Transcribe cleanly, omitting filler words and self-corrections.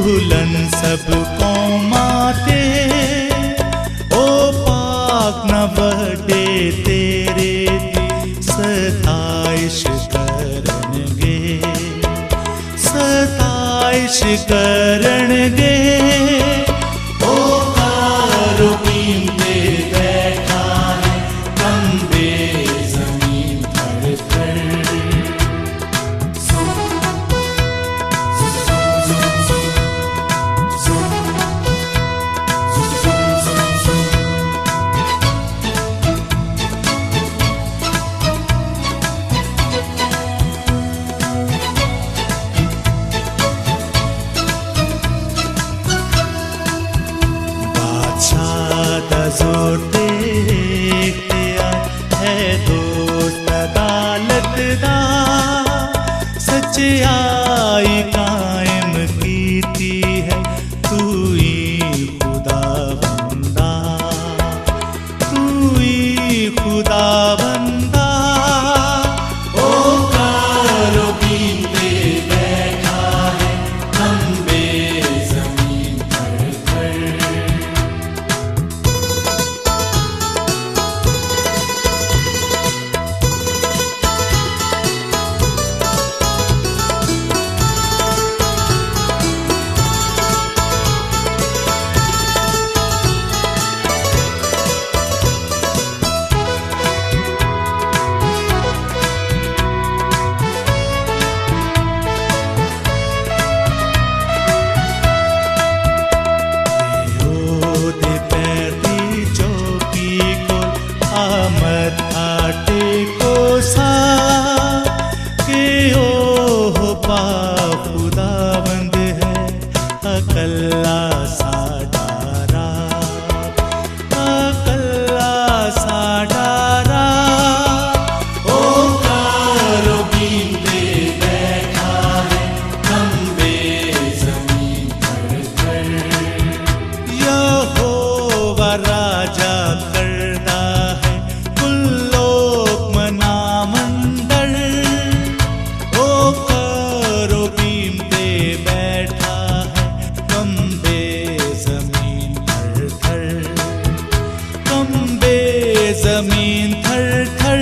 दुल्हन सबको माते ओ पाक न बटे तेरे दी सताइश करनगे सताइश करनगे ओ कारुबीन पे बैठा है कंबे जमीन पर जोर देखते है दोस्त अदालत दा सच्चाई कायम कीती है तू ही खुदा बंदा तू ही खुदा बंदा ओ कारुबीन पे बैठा है कंबे जमीन पर मत आटे को सा के ओ पा खुदा बंद है अकल्ला सा डारा अकल्ला सा डारा ओ कारुबीन पे बैठा है कंबे जमीन पर यहोवा राजा करदा जमीन थर थर